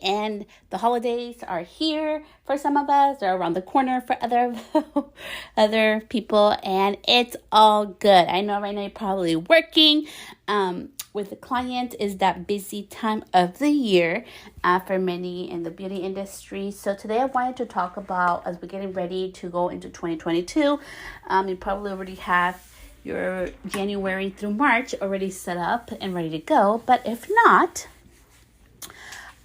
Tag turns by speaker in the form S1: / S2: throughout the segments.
S1: and the holidays are here for some of us. They're around the corner for other people, and it's all good. I know right now you're probably working with the client. Is that busy time of the year for many in the beauty industry. So today I wanted to talk about, as we're getting ready to go into 2022, you probably already have your January through March already set up and ready to go. But if not,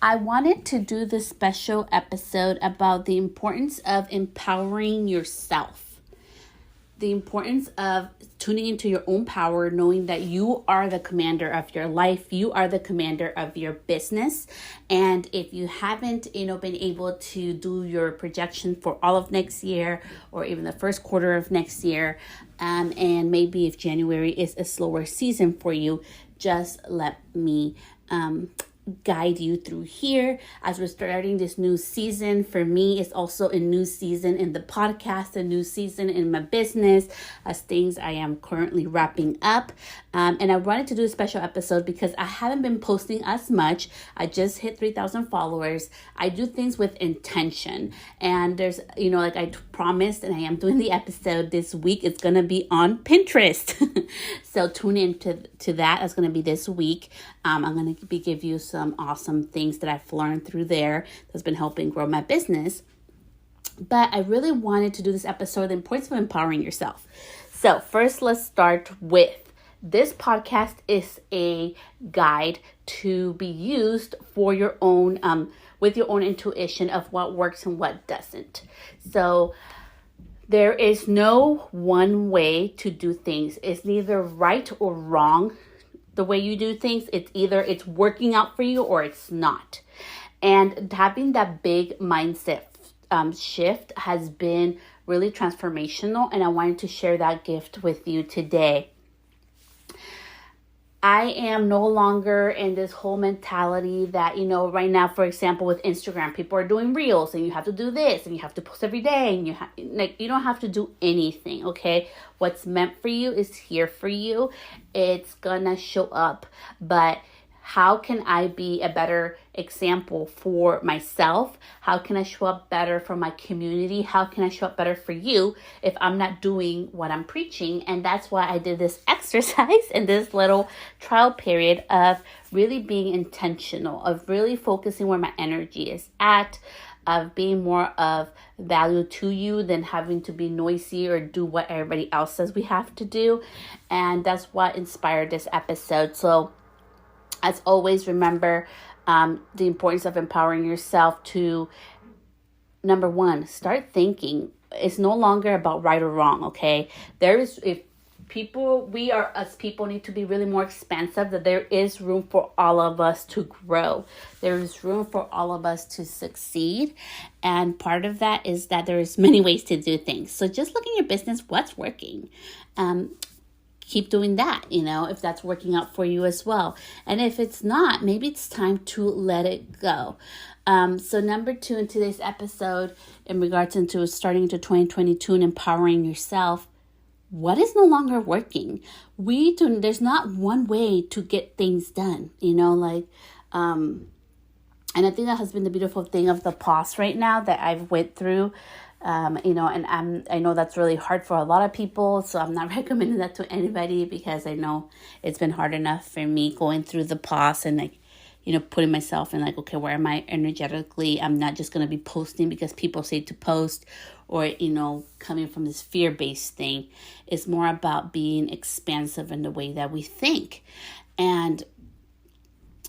S1: I wanted to do this special episode about the importance of empowering yourself. The importance of tuning into your own power, knowing that you are the commander of your life. You are the commander of your business. And if you haven't, been able to do your projection for all of next year or even the first quarter of next year, and maybe if January is a slower season for you, just let me guide you through here as we're starting this new season. For me, it's also a new season in the podcast, a new season in my business, as things I am currently wrapping up. And I wanted to do a special episode because I haven't been posting as much. I just hit 3,000 followers. I do things with intention. And there's, like I promised, and I am doing the episode this week. It's going to be on Pinterest. So tune in to that. It's going to be this week. I'm going to give you some awesome things that I've learned through there that's been helping grow my business. But I really wanted to do this episode, the importance of empowering yourself. So first, let's start with this podcast is a guide to be used for your own, with your own intuition of what works and what doesn't. So there is no one way to do things. It's neither right or wrong. The way you do things, it's working out for you or it's not. And having that big mindset shift has been really transformational, and I wanted to share that gift with you today. I am no longer in this whole mentality that, right now, for example, with Instagram, people are doing reels and you have to do this and you have to post every day and you don't have to do anything, okay? What's meant for you is here for you. It's gonna show up, but how can I be a better example for myself? How can I show up better for my community? How can I show up better for you if I'm not doing what I'm preaching? And that's why I did this exercise and this little trial period of really being intentional, of really focusing where my energy is at, of being more of value to you than having to be noisy or do what everybody else says we have to do. And that's what inspired this episode. So as always, remember the importance of empowering yourself to, number one, start thinking. It's no longer about right or wrong, okay? We as people need to be really more expansive, that there is room for all of us to grow. There is room for all of us to succeed. And part of that is that there's many ways to do things. So just look in your business, what's working. Keep doing that, if that's working out for you as well. And if it's not, maybe it's time to let it go. So number 2 in today's episode, in regards into starting into 2022 and empowering yourself, what is no longer working? There's not one way to get things done, and I think that has been the beautiful thing of the pause right now that I've went through. And I know that's really hard for a lot of people, so I'm not recommending that to anybody because I know it's been hard enough for me going through the pause and putting myself in okay, where am I energetically? I'm not just going to be posting because people say to post or, coming from this fear-based thing. It's more about being expansive in the way that we think. And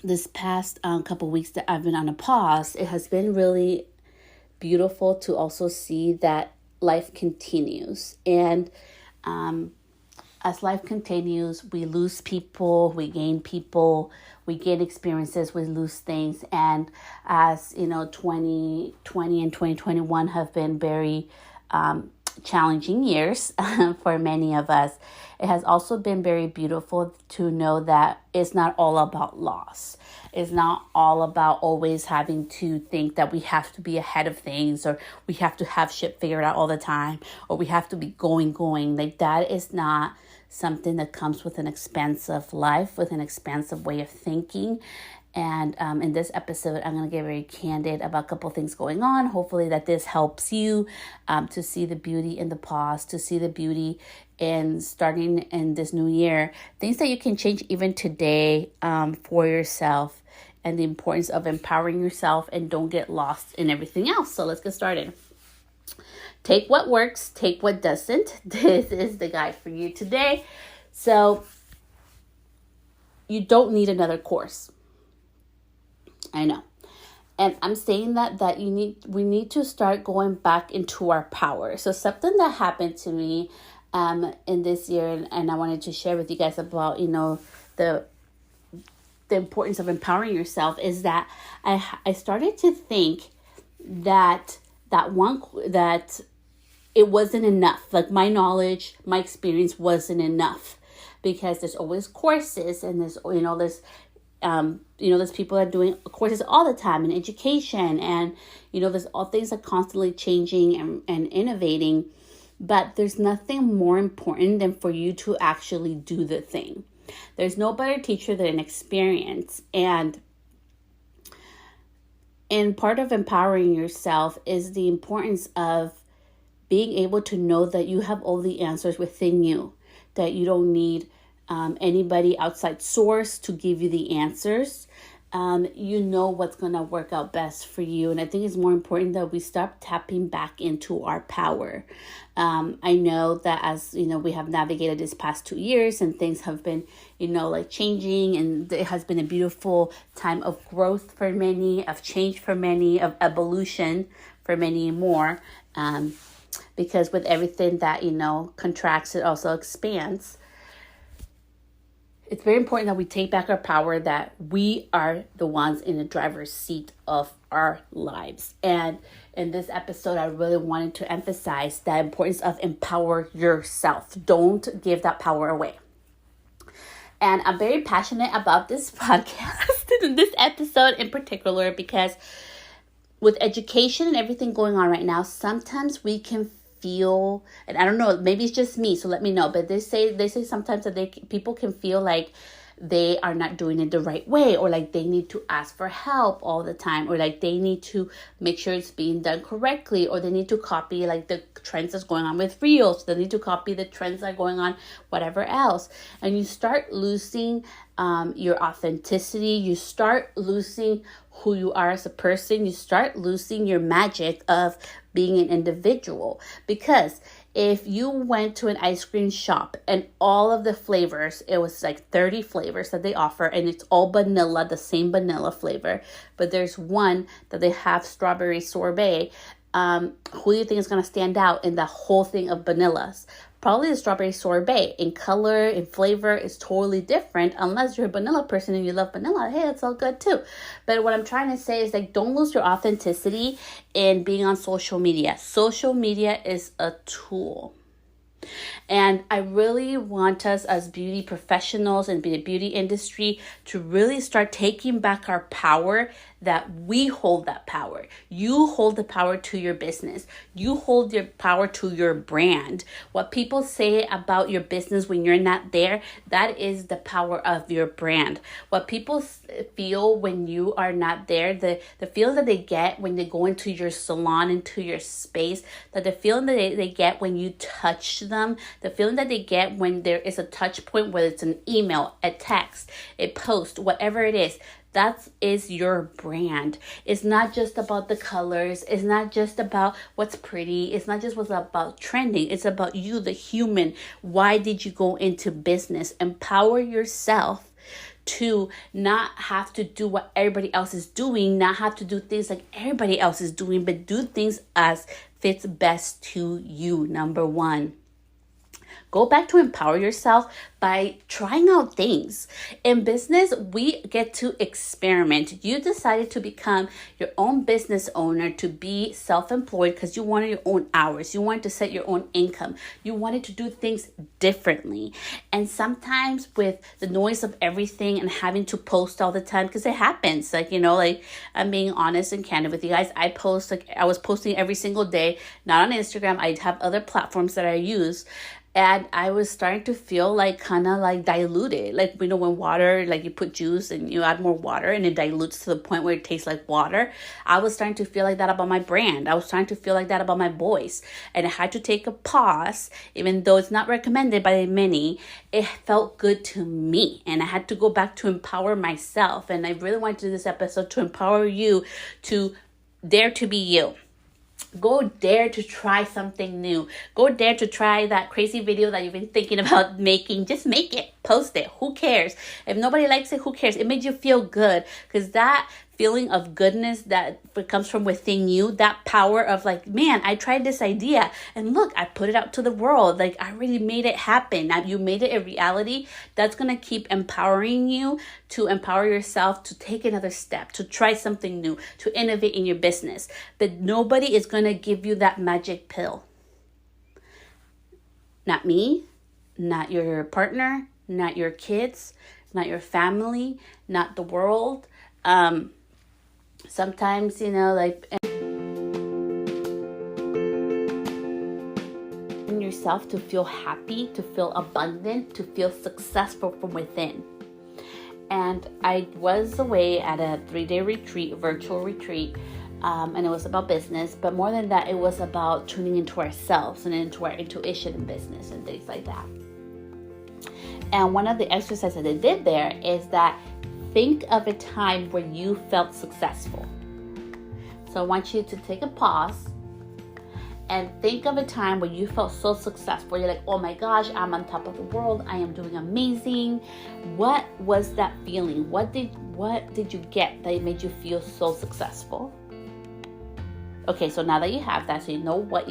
S1: this past couple weeks that I've been on a pause, it has been really beautiful to also see that life continues. And as life continues, we lose people, we gain people, we gain experiences, we lose things. And as 2020 and 2021 have been very challenging years for many of us, it has also been very beautiful to know that it's not all about loss. It's not all about always having to think that we have to be ahead of things or we have to have shit figured out all the time or we have to be going. Like that is not something that comes with an expansive life, with an expansive way of thinking. And in this episode, I'm going to get very candid about a couple things going on. Hopefully that this helps you to see the beauty in the pause, to see the beauty in starting in this new year. Things that you can change even today for yourself, and the importance of empowering yourself, and don't get lost in everything else. So let's get started. Take what works, take what doesn't. This is the guide for you today. So you don't need another course. I know. And I'm saying that we need to start going back into our power. So something that happened to me in this year, and I wanted to share with you guys about, the importance of empowering yourself, is that I started to think that it wasn't enough. Like my knowledge, my experience wasn't enough, because there's always courses, and there's people that are doing courses all the time in education, and there's all things are constantly changing and innovating, but there's nothing more important than for you to actually do the thing. There's no better teacher than experience, and part of empowering yourself is the importance of being able to know that you have all the answers within you, that you don't need anybody outside source to give you the answers. You know what's going to work out best for you. And I think it's more important that we start tapping back into our power. I know that as, we have navigated this past 2 years, and things have been, changing, and it has been a beautiful time of growth for many, of change for many, of evolution for many more. Because with everything that, contracts, it also expands. It's very important that we take back our power, that we are the ones in the driver's seat of our lives. And in this episode, I really wanted to emphasize the importance of empower yourself. Don't give that power away. And I'm very passionate about this podcast, this episode in particular, because with education and everything going on right now, sometimes we can feel, and I don't know, maybe it's just me, so let me know, but they say sometimes that people can feel like they are not doing it the right way, or like they need to ask for help all the time, or like they need to make sure it's being done correctly, or they need to copy like the trends that's going on with Reels, they need to copy the trends that are going on, whatever else. And you start losing your authenticity, you start losing who you are as a person, you start losing your magic of being an individual. Because if you went to an ice cream shop and all of the flavors, it was like 30 flavors that they offer, and it's all vanilla, the same vanilla flavor, but there's one that they have strawberry sorbet, who do you think is going to stand out in the whole thing of vanillas? Probably the strawberry sorbet. In color, in flavor, is totally different. Unless you're a vanilla person and you love vanilla, hey, it's all good too. But what I'm trying to say is, like, don't lose your authenticity in being on social media. Social media is a tool. And I really want us as beauty professionals and the beauty industry to really start taking back our power, that we hold that power. You hold the power to your business. You hold your power to your brand. What people say about your business when you're not there, that is the power of your brand. What people feel when you are not there, the feeling that they get when they go into your salon, into your space, that the feeling that they get when you touch them, the feeling that they get when there is a touch point, whether it's an email, a text, a post, whatever it is, that is your brand. It's not just about the colors. It's not just about what's pretty. It's not just what's about trending. It's about you, the human. Why did you go into business? Empower yourself to not have to do what everybody else is doing, not have to do things like everybody else is doing, but do things as fits best to you. Number one. Go back to empower yourself by trying out things. In business, we get to experiment. You decided to become your own business owner, to be self-employed because you wanted your own hours. You wanted to set your own income. You wanted to do things differently. And sometimes with the noise of everything and having to post all the time, because it happens, like I'm being honest and candid with you guys. I was posting every single day, not on Instagram. I have other platforms that I use. And I was starting to feel like kind of like diluted. Like, you know, when water, like you put juice and you add more water and it dilutes to the point where it tastes like water. I was starting to feel like that about my brand. I was starting to feel like that about my voice. And I had to take a pause, even though it's not recommended by many. It felt good to me. And I had to go back to empower myself. And I really wanted to do this episode to empower you to dare to be you. Go dare to try something new. Go dare to try that crazy video that you've been thinking about making. Just make it. Post it. Who cares? If nobody likes it, who cares? It made you feel good. Because that feeling of goodness that comes from within you, that power of like, man, I tried this idea and look, I put it out to the world. Like, I really made it happen. Now you made it a reality. That's going to keep empowering you to empower yourself to take another step, to try something new, to innovate in your business. But nobody is going to give you that magic pill. Not me, not your partner, not your kids, not your family, not the world. Sometimes, you know, like yourself to feel happy, to feel abundant, to feel successful from within. And I was away at a 3-day retreat, virtual retreat, and it was about business. But more than that, it was about tuning into ourselves and into our intuition in business and things like that. And one of the exercises that I did there is that think of a time where you felt successful. So I want you to take a pause and think of a time where you felt so successful. You're like, oh my gosh, I'm on top of the world. I am doing amazing. What was that feeling? What did you get that made you feel so successful? Okay, so now that you have that, so you know what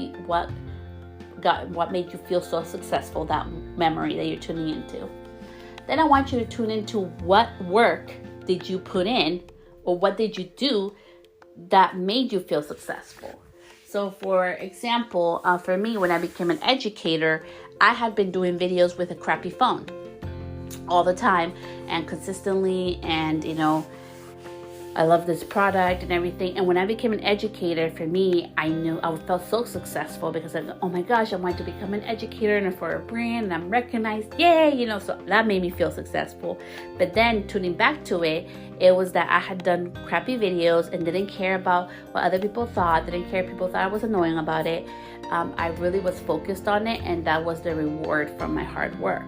S1: made you feel so successful, that memory that you're tuning into. Then I want you to tune into what work did you put in, or what did you do that made you feel successful. So for example, for me, when I became an educator, I had been doing videos with a crappy phone all the time and consistently, and you know, I love this product and everything. And when I became an educator, for me, I knew I felt so successful because I, oh my gosh, I wanted to become an educator and for a brand and I'm recognized. Yay, you know, so that made me feel successful. But then tuning back to it, it was that I had done crappy videos and didn't care about what other people thought, didn't care if people thought I was annoying about it. I really was focused on it, and that was the reward from my hard work.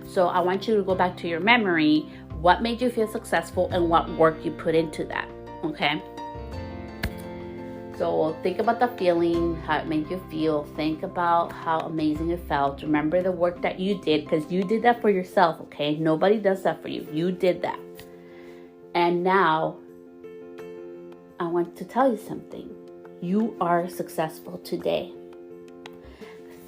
S1: So I want you to go back to your memory. What made you feel successful and what work you put into that, okay? So think about the feeling, how it made you feel. Think about how amazing it felt. Remember the work that you did, because you did that for yourself, okay? Nobody does that for you. You did that. And now, I want to tell you something. You are successful today.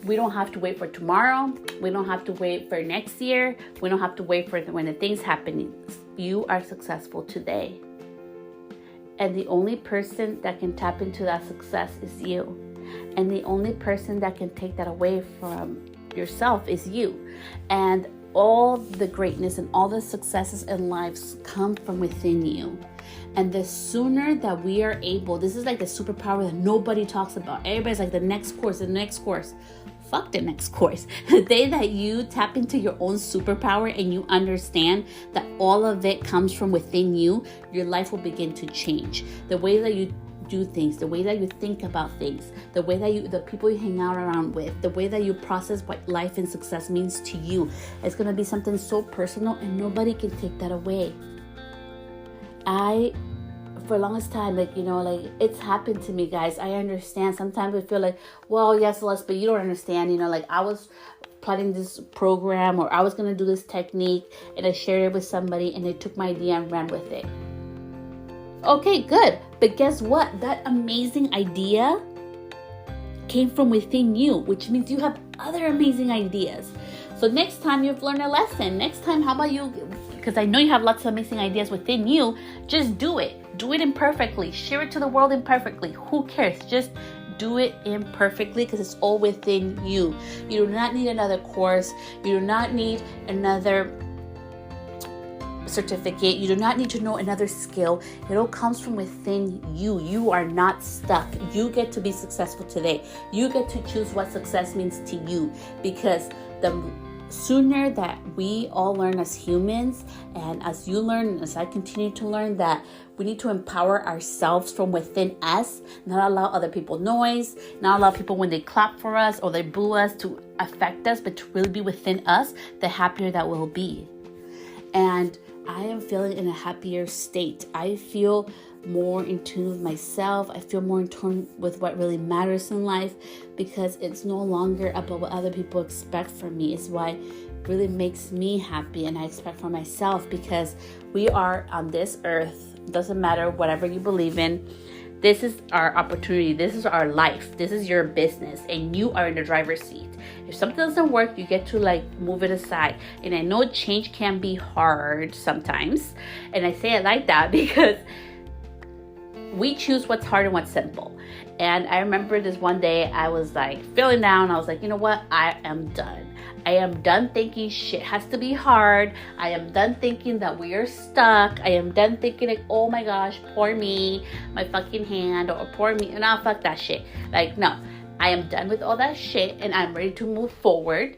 S1: We don't have to wait for tomorrow. We don't have to wait for next year. We don't have to wait for when the things happen. You are successful today. And the only person that can tap into that success is you. And the only person that can take that away from yourself is you. And all the greatness and all the successes in life come from within you. And the sooner that we are able, this is like the superpower that nobody talks about. Everybody's like, the next course. Fuck the next course. The day that you tap into your own superpower and you understand that all of it comes from within you, your life will begin to change. The way that you do things, the way that you think about things, the way that the people you hang out around with, the way that you process what life and success means to you. It's going to be something so personal and nobody can take that away. For the longest time, it's happened to me, guys. I understand. Sometimes I feel like, well, yes, Celeste, but you don't understand. I was plotting this program, or I was going to do this technique, and I shared it with somebody, and they took my idea and ran with it. Okay, good. But guess what? That amazing idea came from within you, which means you have other amazing ideas. So next time you've learned a lesson, how about you, because I know you have lots of amazing ideas within you, just do it. Do it imperfectly. Share it to the world imperfectly. Who cares? Just do it imperfectly, because it's all within you. You do not need another course. You do not need another certificate. You do not need to know another skill. It all comes from within you. You are not stuck. You get to be successful today. You get to choose what success means to you, because the sooner that we all learn as humans, and as you learn, as I continue to learn, that we need to empower ourselves from within us, not allow other people noise, not allow people when they clap for us or they boo us to affect us, but to really be within us, the happier that we'll be. And I am feeling in a happier state. I feel more in tune with myself. I feel more in tune with what really matters in life, because it's no longer about what other people expect from me. It's why really makes me happy, and I expect for myself, because we are on this earth. Doesn't matter whatever you believe in. This is our opportunity. This is our life. This is your business, and you are in the driver's seat. If something doesn't work, you get to move it aside. And I know change can be hard sometimes, and I say it like that because we choose what's hard and what's simple. And I remember this one day I was feeling down. I was like, you know what? I am done. I am done thinking shit has to be hard. I am done thinking that we are stuck. I am done thinking oh my gosh, poor me, my fucking hand, or poor me. No, fuck that shit. No, I am done with all that shit, and I'm ready to move forward,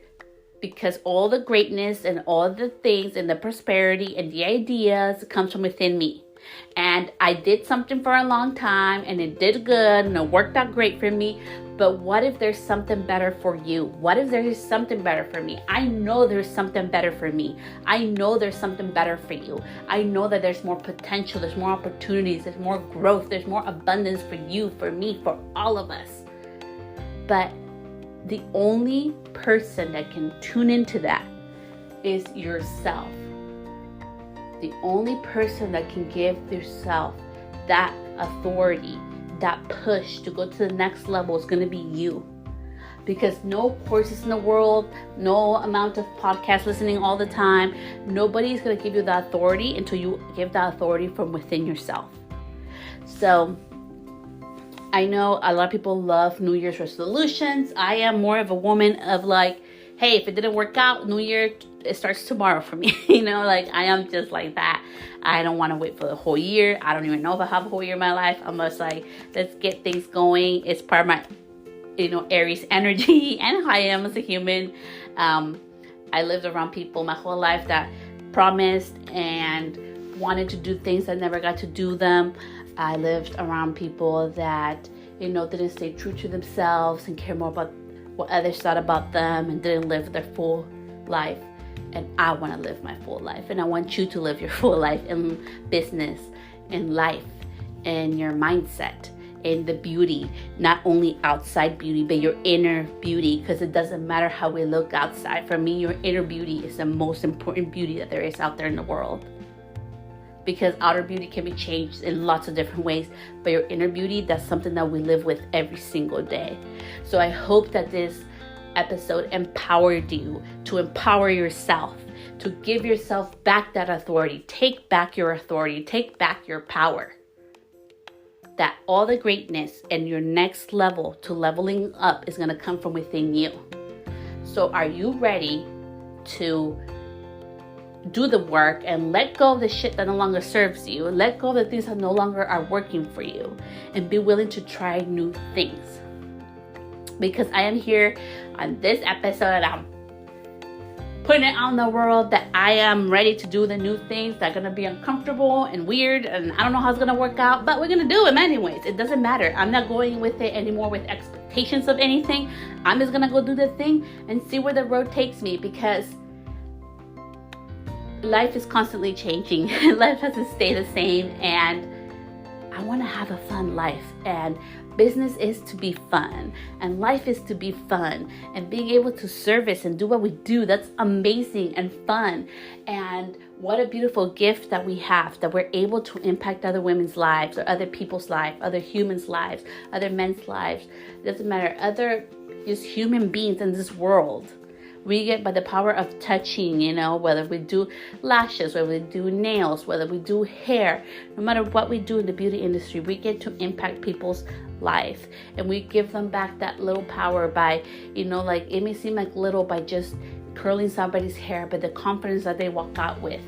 S1: because all the greatness and all the things and the prosperity and the ideas comes from within me. And I did something for a long time, and it did good, and it worked out great for me. But what if there's something better for you? What if there is something better for me? I know there's something better for me. I know there's something better for you. I know that there's more potential, there's more opportunities, there's more growth, there's more abundance for you, for me, for all of us. But the only person that can tune into that is yourself. The only person that can give yourself that authority, that push to go to the next level, is going to be you. Because no courses in the world, no amount of podcast listening all the time, nobody's going to give you that authority until you give that authority from within yourself. So I know a lot of people love New Year's resolutions. I am more of a woman of hey, if it didn't work out, New Year, it starts tomorrow for me. I am just like that. I don't want to wait for the whole year. I don't even know if I have a whole year in my life. I'm just let's get things going. It's part of my, Aries energy and who I am as a human. I lived around people my whole life that promised and wanted to do things that never got to do them. I lived around people that, didn't stay true to themselves and care more about what others thought about them and didn't live their full life. And I want to live my full life, and I want you to live your full life in business, in life, in your mindset, in the beauty, not only outside beauty, but your inner beauty, because it doesn't matter how we look outside. For me, your inner beauty is the most important beauty that there is out there in the world, because outer beauty can be changed in lots of different ways, but your inner beauty, that's something that we live with every single day. So I hope that this episode empowered you to empower yourself, to give yourself back that authority. Take back your authority, take back your power. That all the greatness and your next level to leveling up is going to come from within you. So are you ready to do the work and let go of the shit that no longer serves you? Let go of the things that no longer are working for you, and be willing to try new things. Because I am here on this episode, I'm putting it out in the world that I am ready to do the new things that are going to be uncomfortable and weird, and I don't know how it's going to work out, but we're going to do them anyways. It doesn't matter. I'm not going with it anymore with expectations of anything. I'm just going to go do the thing and see where the road takes me, because life is constantly changing. Life doesn't stay the same, and I want to have a fun life, and business is to be fun, and life is to be fun, and being able to service and do what we do, that's amazing and fun. And what a beautiful gift that we have, that we're able to impact other women's lives, or other people's lives, other humans' lives, other men's lives. It doesn't matter, other just human beings in this world. We get by the power of touching, whether we do lashes, whether we do nails, whether we do hair, no matter what we do in the beauty industry, we get to impact people's life. And we give them back that little power by, it may seem like little by just curling somebody's hair, but the confidence that they walk out with,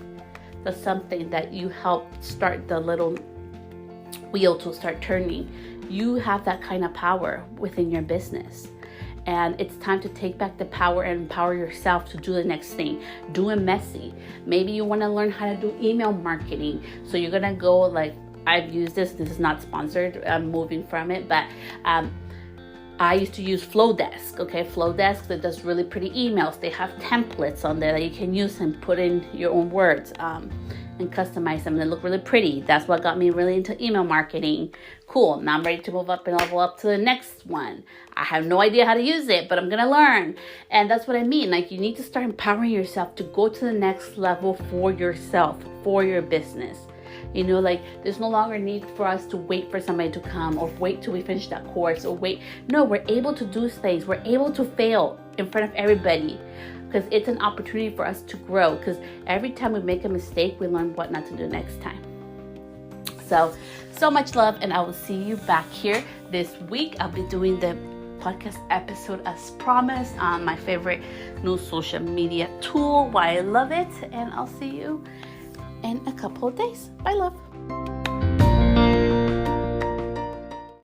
S1: but something that you help start the little wheel to start turning. You have that kind of power within your business. And it's time to take back the power and empower yourself to do the next thing. Do it messy. Maybe you want to learn how to do email marketing. So you're going to go like, I've used this. This is not sponsored. I'm moving from it. But I used to use Flowdesk. Okay, Flowdesk that does really pretty emails. They have templates on there that you can use and put in your own words and customize them. They look really pretty. That's what got me really into email marketing. Cool. Now I'm ready to move up and level up to the next one. I have no idea how to use it, but I'm going to learn. And that's what I mean. Like, you need to start empowering yourself to go to the next level for yourself, for your business. You know, like, there's no longer need for us to wait for somebody to come or wait till we finish that course or wait. No, we're able to do things. We're able to fail in front of everybody because it's an opportunity for us to grow, because every time we make a mistake, we learn what not to do next time. So much love, and I will see you back here this week. I'll be doing the podcast episode as promised on my favorite new social media tool, why I love it, and I'll see you in a couple of days. Bye, love.